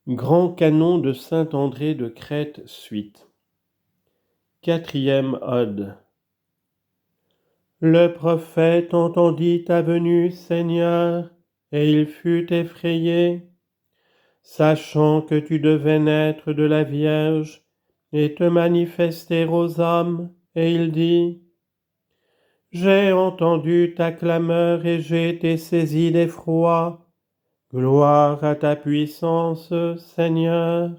Grand canon de saint André de Crète suite. 4e ode. Le prophète entendit ta venue, Seigneur, et il fut effrayé, sachant que tu devais naître de la Vierge et te manifester aux hommes, et il dit : J'ai entendu ta clameur et j'ai été saisi d'effroi. Gloire à ta puissance, Seigneur.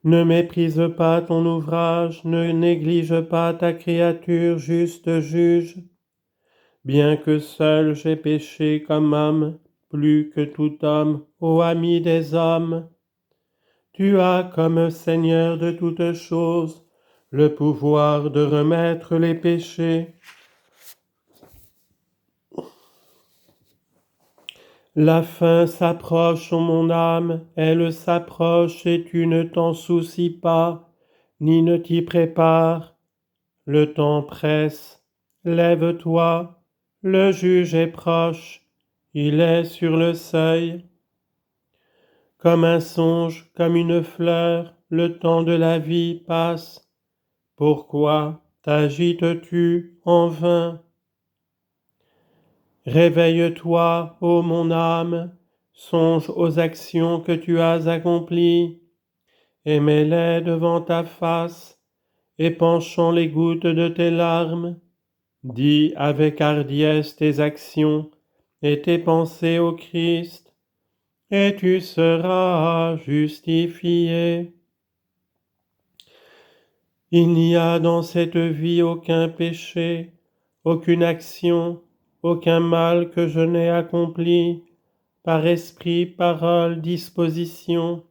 Ne méprise pas ton ouvrage, ne néglige pas ta créature, juste juge. Bien que seul j'ai péché comme homme, plus que tout homme, ô ami des hommes, tu as comme Seigneur de toutes choses le pouvoir de remettre les péchés. La fin s'approche, ô mon âme, elle s'approche et tu ne t'en soucies pas, ni ne t'y prépares. Le temps presse, lève-toi, le juge est proche, il est sur le seuil. Comme un songe, comme une fleur, le temps de la vie passe. Pourquoi t'agites-tu en vain ? Réveille-toi, ô mon âme, songe aux actions que tu as accomplies, et mets-les devant ta face, épanchant les gouttes de tes larmes. Dis avec hardiesse tes actions et tes pensées au Christ, et tu seras justifié. Il n'y a dans cette vie aucun péché, aucune action, aucun mal que je n'ai accompli, par esprit, parole, disposition,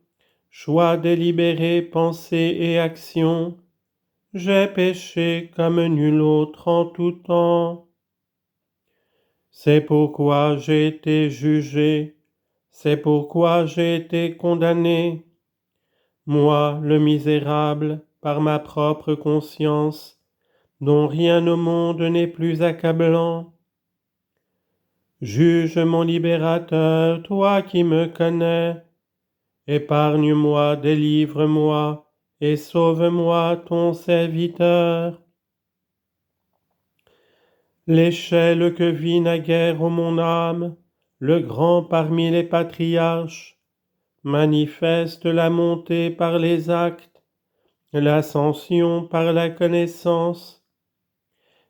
choix délibéré, pensée et action. J'ai péché comme nul autre en tout temps. C'est pourquoi j'ai été jugé, c'est pourquoi j'ai été condamné. Moi, le misérable, par ma propre conscience, dont rien au monde n'est plus accablant. Juge mon libérateur, toi qui me connais, épargne-moi, délivre-moi, et sauve-moi, ton serviteur. L'échelle que vit naguère, ô mon âme, le grand parmi les patriarches, manifeste la montée par les actes, l'ascension par la connaissance.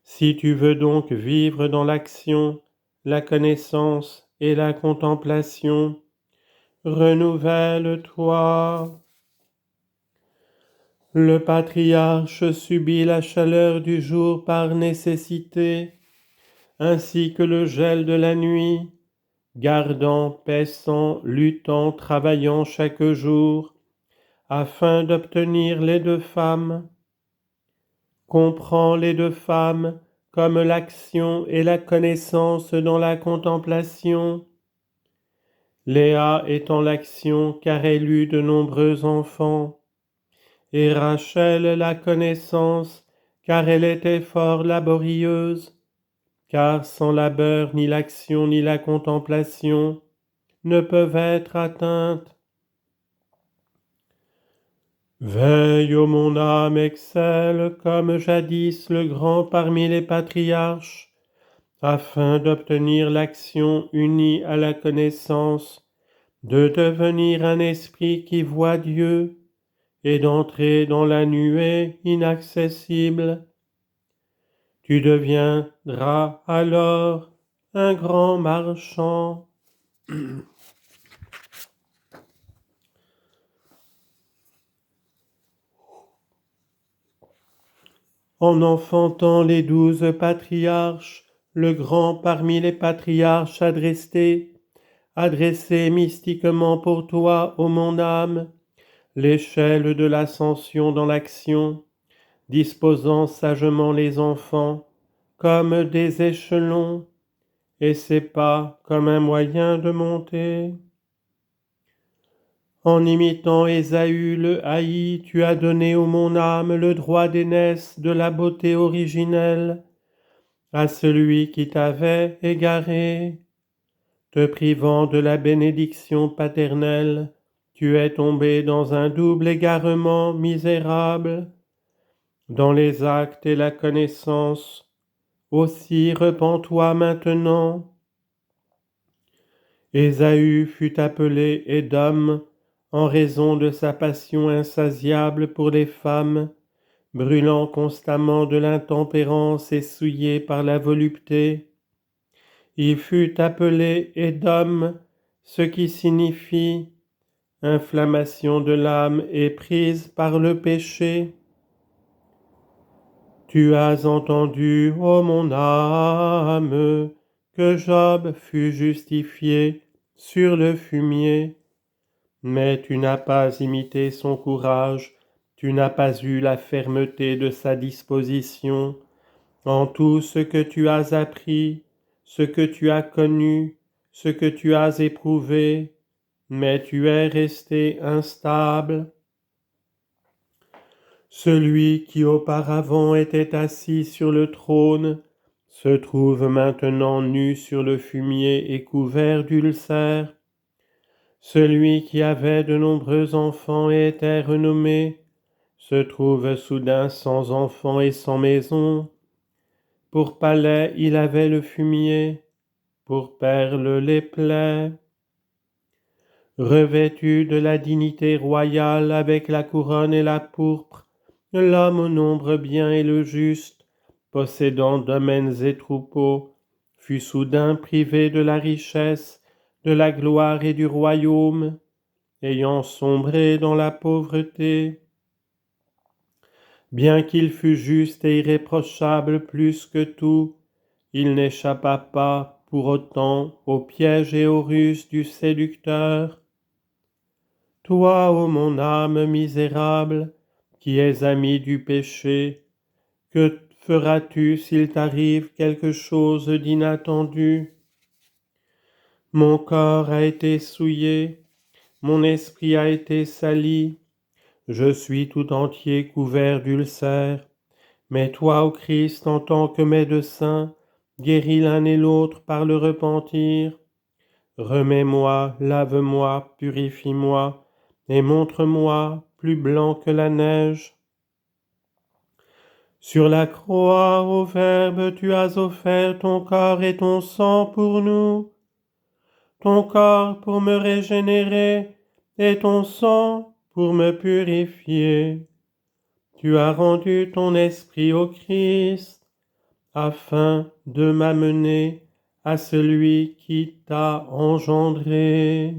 Si tu veux donc vivre dans l'action, la connaissance et la contemplation, renouvelle-toi. Le patriarche subit la chaleur du jour par nécessité, ainsi que le gel de la nuit, gardant, paissant, luttant, travaillant chaque jour, afin d'obtenir les deux femmes. Comprends les deux femmes comme l'action et la connaissance dans la contemplation. Léa étant l'action car elle eut de nombreux enfants, et Rachel la connaissance car elle était fort laborieuse, car sans labeur ni l'action ni la contemplation ne peuvent être atteintes. Veille, ô mon âme, excelle comme jadis le grand parmi les patriarches, afin d'obtenir l'action unie à la connaissance, de devenir un esprit qui voit Dieu et d'entrer dans la nuée inaccessible. Tu deviendras alors un grand marchand. En enfantant les 12 patriarches, le grand parmi les patriarches adressé mystiquement pour toi, ô mon âme, l'échelle de l'ascension dans l'action, disposant sagement les enfants comme des échelons, et ses pas comme un moyen de monter. En imitant Ésaü le haï, tu as donné, ô mon âme, le droit d'aînesse de la beauté originelle à celui qui t'avait égaré. te privant de la bénédiction paternelle, tu es tombé dans un double égarement misérable. Dans les actes et la connaissance, aussi repens-toi maintenant. Ésaü fut appelé Édom en raison de sa passion insatiable pour les femmes, brûlant constamment de l'intempérance et souillé par la volupté. Il fut appelé Édom, ce qui signifie inflammation de l'âme et prise par le péché. Tu as entendu, ô mon âme, que Job fut justifié sur le fumier, mais tu n'as pas imité son courage, tu n'as pas eu la fermeté de sa disposition. En tout ce que tu as appris, ce que tu as connu, ce que tu as éprouvé, mais tu es resté instable. Celui qui auparavant était assis sur le trône se trouve maintenant nu sur le fumier et couvert d'ulcères. Celui qui avait de nombreux enfants et était renommé se trouve soudain sans enfants et sans maison. Pour palais il avait le fumier, pour perles les plaies. Revêtu de la dignité royale avec la couronne et la pourpre, l'homme au nombre bien et le juste, possédant domaines et troupeaux, fut soudain privé de la richesse, de la gloire et du royaume, ayant sombré dans la pauvreté. Bien qu'il fût juste et irréprochable plus que tout, il n'échappa pas pour autant aux pièges et aux ruses du séducteur. Toi, ô mon âme misérable, qui es ami du péché, que feras-tu s'il t'arrive quelque chose d'inattendu? Mon corps a été souillé, mon esprit a été sali, je suis tout entier couvert d'ulcères, mais toi, ô Christ, en tant que médecin, guéris l'un et l'autre par le repentir. Remets-moi, lave-moi, purifie-moi, et montre-moi plus blanc que la neige. Sur la croix, ô Verbe, tu as offert ton corps et ton sang pour nous, ton corps pour me régénérer et ton sang pour me purifier. Tu as rendu ton esprit au Christ, afin de m'amener à celui qui t'a engendré.